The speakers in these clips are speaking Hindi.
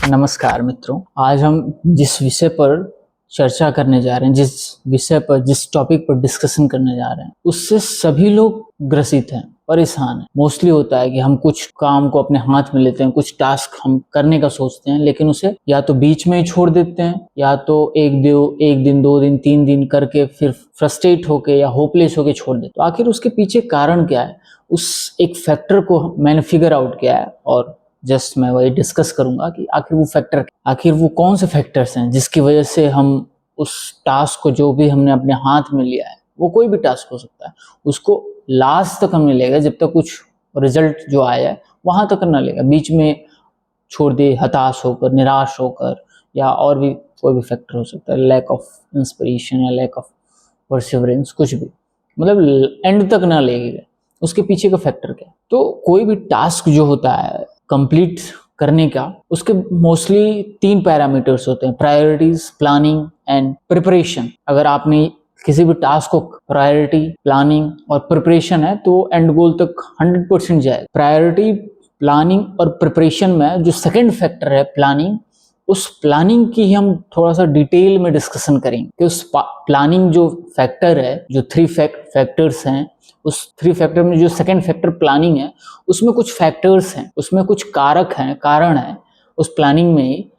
नमस्कार मित्रों, आज हम जिस विषय पर चर्चा करने जा रहे हैं, जिस टॉपिक पर डिस्कशन करने जा रहे हैं, उससे सभी लोग ग्रसित हैं, परेशान हैं। मोस्टली होता है कि हम कुछ काम को अपने हाथ में लेते हैं, कुछ टास्क हम करने का सोचते हैं, लेकिन उसे या तो बीच में ही छोड़ देते हैं या तो एक दिन 2 दिन 3 दिन करके फिर फ्रस्ट्रेट होके या होपलेस होके छोड़ देते। तो आखिर उसके पीछे कारण क्या है, उस एक फैक्टर को मैंने फिगर आउट किया है और जस्ट मैं वही डिस्कस करूंगा कि आखिर वो कौन से फैक्टर्स हैं जिसकी वजह से हम उस टास्क को, जो भी हमने अपने हाथ में लिया है, वो कोई भी टास्क हो सकता है, उसको लास्ट तक हम नहीं लेगा, जब तक कुछ रिजल्ट जो आया है वहां तक ना लेगा, बीच में छोड़ दे, हताश होकर, निराश होकर, या और भी कोई भी फैक्टर हो सकता है, लैक ऑफ इंस्पिरेशन या लैक ऑफ परसिवरेंस, कुछ भी, मतलब एंड तक ना लेगा। उसके पीछे का फैक्टर क्या है? तो कोई भी टास्क जो होता है कंप्लीट करने का, उसके मोस्टली 3 पैरामीटर्स होते हैं: प्रायोरिटीज, प्लानिंग एंड प्रिपरेशन। अगर आपने किसी भी टास्क को प्रायोरिटी, प्लानिंग और प्रिपरेशन है तो एंड गोल तक 100% जाए। प्रायोरिटी, प्लानिंग और प्रिपरेशन में जो सेकंड फैक्टर है प्लानिंग, उस प्लानिंग की हम थोड़ा सा डिटेल में डिस्कशन करेंगे कि उस प्लानिंग जो फैक्टर है, जो 3 फैक्टर्स हैं, उस 3 फैक्टर में जो सेकंड फैक्टर प्लानिंग है, उसमें कुछ फैक्टर्स हैं, उसमें कुछ कारक हैं, कारण है उस प्लानिंग में ही,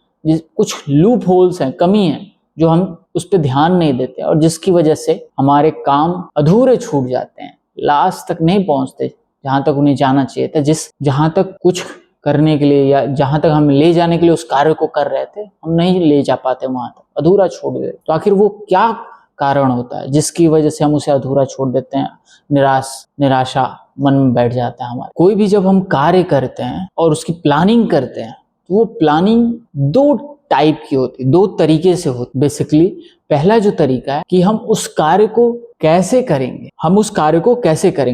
कुछ लूप होल्स हैं, कमी है, जो हम उस पर ध्यान नहीं देते और जिसकी वजह से हमारे काम अधूरे छूट जाते हैं, लास्ट तक नहीं पहुंचते जहां तक उन्हें जाना चाहिए था। जहां तक कुछ करने के लिए या जहां तक हम ले जाने के लिए उस कार्य को कर रहे थे, हम नहीं ले जा पाते, वहां तक अधूरा छोड़ देते। तो आखिर वो क्या कारण होता है जिसकी वजह से हम उसे अधूरा छोड़ देते हैं? निराशा मन में बैठ जाता है हमारे। कोई भी जब हम कार्य करते हैं और उसकी प्लानिंग करते हैं, तो वो प्लानिंग 2 टाइप की होती है, 2 तरीके से होती। बेसिकली पहला जो तरीका है कि हम उस कार्य को कैसे करेंगे,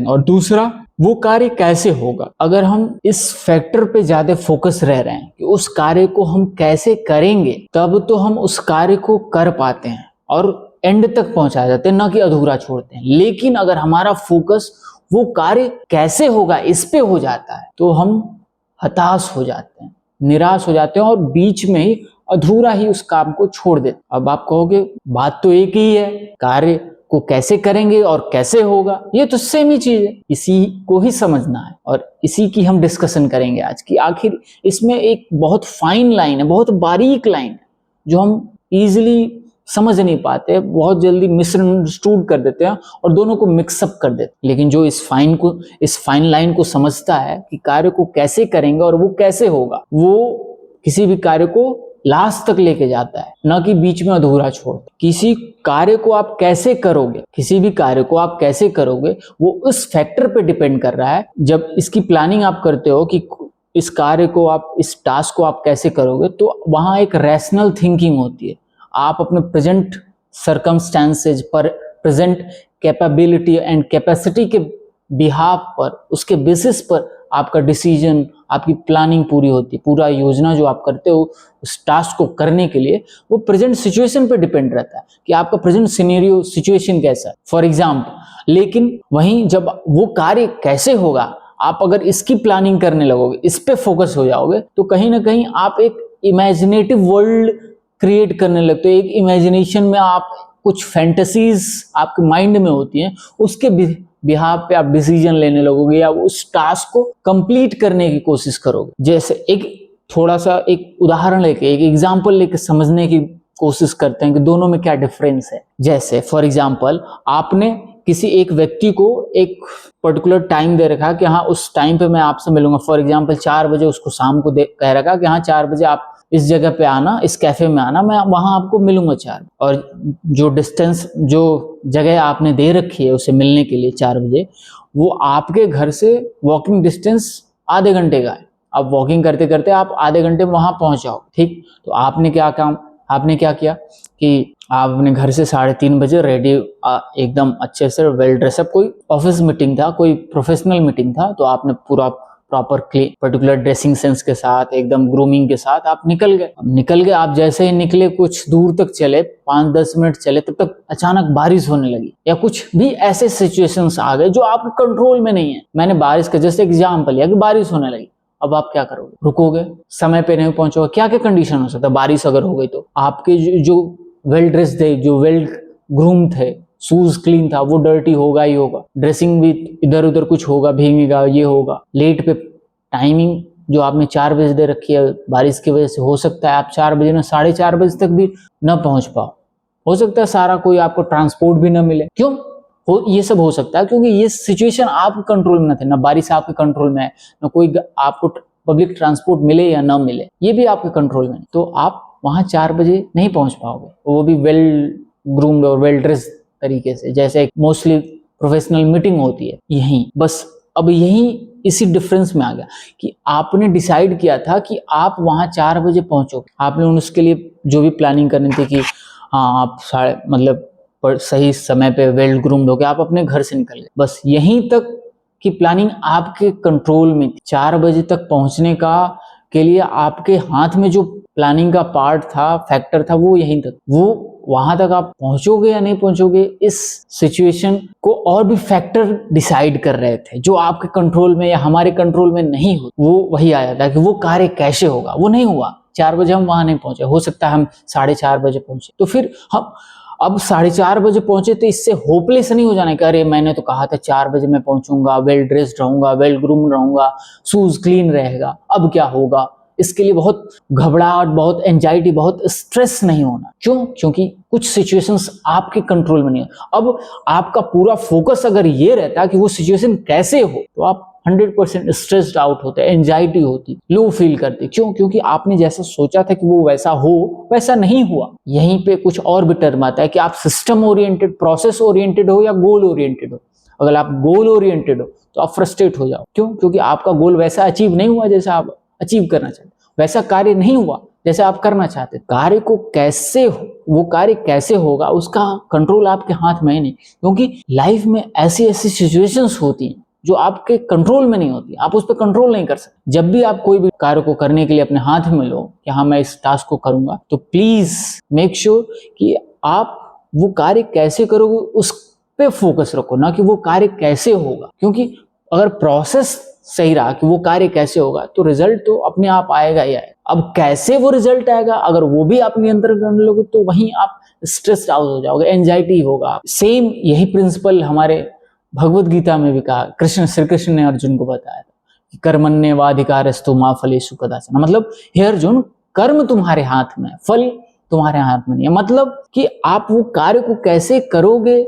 और दूसरा वो कार्य कैसे होगा। अगर हम इस फैक्टर पे ज्यादा फोकस रह रहे हैं कि उस कार्य को हम कैसे करेंगे, तब तो हम उस कार्य को कर पाते हैं और एंड तक पहुंचा जाते हैं, ना कि अधूरा छोड़ते हैं। लेकिन अगर हमारा फोकस वो कार्य कैसे होगा इस पे हो जाता है, तो हम हताश हो जाते हैं, निराश हो जाते हैं और बीच में ही अधूरा ही उस काम को छोड़ देते। अब आप कहोगे बात तो एक ही है, कार्य को कैसे करेंगे और कैसे होगा, ये तो सेम ही चीज है। इसी को ही समझना है और इसी की हम डिस्कशन करेंगे आज की। आखिर इसमें एक बहुत फाइन लाइन है, बहुत बारीक लाइन है, जो हम इजीली समझ नहीं पाते, बहुत जल्दी मिसअंडरस्टूड कर देते हैं और दोनों को मिक्सअप कर देते हैं। लेकिन जो इस फाइन लाइन को समझता है कि कार्य को कैसे करेंगे और वो कैसे होगा, वो किसी भी कार्य को लास्ट तक लेके जाता है, ना कि बीच में अधूरा छोड़। किसी भी कार्य को आप कैसे करोगे वो उस फैक्टर पे डिपेंड कर रहा है। जब इसकी प्लानिंग आप करते हो कि इस टास्क को आप कैसे करोगे, तो वहां एक रैशनल थिंकिंग होती है। आप अपने प्रेजेंट सर्कमस्टेंसेज पर, प्रेजेंट कैपेबिलिटी एंड कैपेसिटी के बिहाफ पर, उसके बेसिस पर आपका डिसीजन, आपकी प्लानिंग पूरी होती है। पूरा योजना जो आप करते हो उस टास्क को करने के लिए, वो प्रेजेंट सिचुएशन पे डिपेंड रहता है कि आपका प्रेजेंट सिनेरियो, सिचुएशन कैसा है, फॉर एग्जाम्पल। लेकिन वहीं जब वो कार्य कैसे होगा, आप अगर इसकी प्लानिंग करने लगोगे, इस पे फोकस हो जाओगे, तो कहीं ना कहीं आप एक इमेजिनेटिव वर्ल्ड क्रिएट करने लगते हो। एक इमेजिनेशन में आप कुछ फैंटेसीज आपके माइंड में होती हैं, उसके बिहाफ पे आप डिसीजन लेने लगोगे या उस टास्क को कंप्लीट करने की कोशिश करोगे। जैसे एक थोड़ा सा एक उदाहरण लेके, एक एग्जांपल लेके समझने की कोशिश करते हैं कि दोनों में क्या डिफरेंस है। जैसे फॉर एग्जांपल, आपने किसी एक व्यक्ति को एक पर्टिकुलर टाइम दे रखा कि हाँ उस टाइम पे मैं आपसे मिलूंगा। फॉर एग्जांपल 4 बजे उसको शाम को कह रखा कि हाँ 4 बजे आप इस जगह पे आना, इस कैफे में आना, मैं वहां आपको मिलूंगा 4। और जो जगह आपने दे रखी है उसे मिलने के लिए 4 बजे, वो आपके घर से वॉकिंग डिस्टेंस आधे घंटे का है। अब वॉकिंग करते करते आप आधे घंटे में वहां पहुंच जाओ, ठीक। तो आपने क्या किया कि आप अपने घर से 3:30 बजे रेडी, एकदम अच्छे से वेल ड्रेसअप, कोई ऑफिस मीटिंग था, कोई प्रोफेशनल मीटिंग था, तो आपने पूरा प्रॉपर पर्टिकुलर ड्रेसिंग सेंस के साथ, एकदम ग्रूमिंग के साथ आप निकल गए। आप जैसे ही निकले, कुछ दूर तक चले, 5-10 मिनट चले, तब तक अचानक बारिश होने लगी या कुछ भी ऐसे सिचुएशंस आ गए जो आपके कंट्रोल में नहीं है। मैंने बारिश का जैसे एग्जाम्पल लिया कि बारिश होने लगी। अब आप क्या करोगे? रुकोगे? समय पे नहीं पहुंचोगे? क्या क्या कंडीशन हो सकता है? बारिश अगर हो गई तो आपके जो वेल ड्रेस थे, जो वेल ग्रूम थे, शूज क्लीन था, वो डर्टी होगा ही होगा। ड्रेसिंग भी इधर उधर कुछ होगा, भीगेगा, ये होगा। लेट पे टाइमिंग जो आपने 4 बजे दे रखी है, बारिश की वजह से हो सकता है आप 4 बजे ना 4:30 बजे तक भी न पहुंच पाओ। हो सकता है सारा कोई आपको ट्रांसपोर्ट भी न मिले। क्यों हो ये सब हो सकता है? क्योंकि ये सिचुएशन आपके कंट्रोल में न थे। ना बारिश आपके कंट्रोल में है, ना कोई आपको पब्लिक ट्रांसपोर्ट मिले या ना मिले, ये भी आपके कंट्रोल में नहीं। तो आप वहां 4 बजे नहीं पहुंच पाओगे, वो भी वेल ग्रूम्ड और वेल ड्रेस तरीके से, जैसे मोस्टली प्रोफेशनल मीटिंग होती है। यही बस अब यही इसी डिफरेंस में आ गया कि आपने डिसाइड किया था कि आप वहां 4 बजे पहुंचोगे। आपने उसके लिए जो भी प्लानिंग करनी थी कि हाँ आप मतलब सही समय पे वेल ग्रूम्ड होके आप अपने घर से निकल गए, बस यहीं तक की प्लानिंग आपके कंट्रोल में थी। 4 बजे तक पहुंचने का के लिए आपके हाथ में जो प्लानिंग का पार्ट था, फैक्टर था, वो यहीं तक। वो वहां तक आप पहुंचोगे या नहीं पहुंचोगे, इस सिचुएशन को और भी फैक्टर डिसाइड कर रहे थे जो आपके कंट्रोल में या हमारे कंट्रोल में नहीं हो। वो वही आया था कि वो कार्य कैसे होगा। वो नहीं हुआ। 4 बजे हम वहां नहीं पहुंचे, हो सकता है हम 4:30 बजे पहुंचे। तो फिर हम अब 4:30 बजे पहुंचे तो इससे होपलेस नहीं हो जाने का, अरे मैंने तो कहा था 4 बजे मैं पहुंचूंगा, वेल ड्रेस्ड रहूंगा, वेल ग्रूम रहूंगा, शूज क्लीन रहेगा, अब क्या होगा। इसके लिए बहुत घबराहट, बहुत एंजाइटी, बहुत स्ट्रेस नहीं होना। क्यों? क्योंकि कुछ सिचुएशंस आपके कंट्रोल में नहीं है। अब आपका पूरा फोकस अगर ये रहता कि वो सिचुएशन कैसे हो, तो आप 100% स्ट्रेस्ड आउट होते, एंजाइटी होती, लो फील करते। क्यों? क्योंकि आपने जैसा सोचा था कि वो वैसा हो, वैसा नहीं हुआ। यहीं पे कुछ और भी टर्म आता है कि आप सिस्टम ओरिएंटेड, प्रोसेस ओरिएंटेड हो या गोल ओरिएंटेड हो। अगर आप गोल ओरिएंटेड हो तो आप फ्रस्ट्रेट हो जाओ। क्यों? क्योंकि आपका गोल वैसा अचीव नहीं हुआ जैसा आप अचीव करना चाहते, वैसा कार्य नहीं हुआ जैसे आप करना चाहते। कार्य को कैसे वो कार्य कैसे होगा उसका कंट्रोल आपके हाथ में ही नहीं, क्योंकि लाइफ में ऐसी ऐसी सिचुएशंस होती हैं जो आपके कंट्रोल में नहीं होती, आप उस पर कंट्रोल नहीं कर सकते। जब भी आप कोई भी कार्य को करने के लिए अपने हाथ में लो कि हाँ मैं इस टास्क को करूंगा, तो प्लीज मेक श्योर कि आप वो कार्य कैसे करोगे उस पे फोकस रखो, ना कि वो कार्य कैसे होगा। क्योंकि अगर प्रोसेस सही रहा कि वो कार्य कैसे होगा तो रिजल्ट तो अपने आप आएगा ही आएगा। अब कैसे वो रिजल्ट आएगा अगर वो भी आप नियंत्रण कर लोगे तो वहीं आप स्ट्रेस्ड आउट हो जाओगे, एंजाइटी होगा। सेम यही प्रिंसिपल हमारे भगवत गीता में भी कहा, श्री कृष्ण ने अर्जुन को बताया था कि कर्मण्येवाधिकारस्तु मा फलेषु कदाचन। मतलब हे अर्जुन, कर्म तुम्हारे हाथ में है, फल तुम्हारे हाथ में नहीं है। मतलब कि आप वो कार्य को कैसे करोगे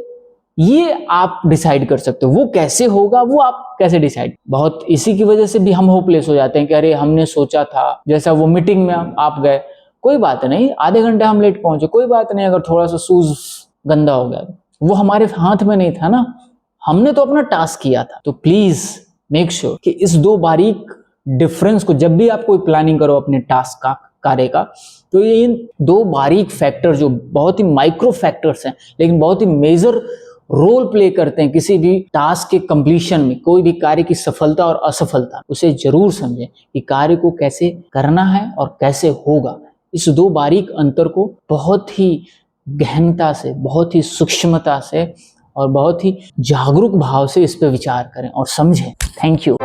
ये आप डिसाइड कर सकते हो, वो कैसे होगा वो आप कैसे डिसाइड। बहुत इसी की वजह से भी हम होपलेस हो जाते हैं कि अरे हमने सोचा था, जैसा वो मीटिंग में आप गए, कोई बात नहीं, आधे घंटे हम लेट पहुंचे, कोई बात नहीं, अगर थोड़ा सा शूज गंदा हो गया, वो हमारे हाथ में नहीं था ना, हमने तो अपना टास्क किया था। तो प्लीज मेक श्योर कि इस दो बारीक डिफरेंस को, जब भी आप कोई प्लानिंग करो अपने टास्क का, कार्य का, तो ये इन दो बारीक फैक्टर जो बहुत ही माइक्रो फैक्टर्स हैं लेकिन बहुत ही मेजर रोल प्ले करते हैं किसी भी टास्क के कंप्लीशन में, कोई भी कार्य की सफलता और असफलता, उसे जरूर समझें कि कार्य को कैसे करना है और कैसे होगा। इस दो बारीक अंतर को बहुत ही गहनता से, बहुत ही सूक्ष्मता से और बहुत ही जागरूक भाव से इस पे विचार करें और समझें। Thank you.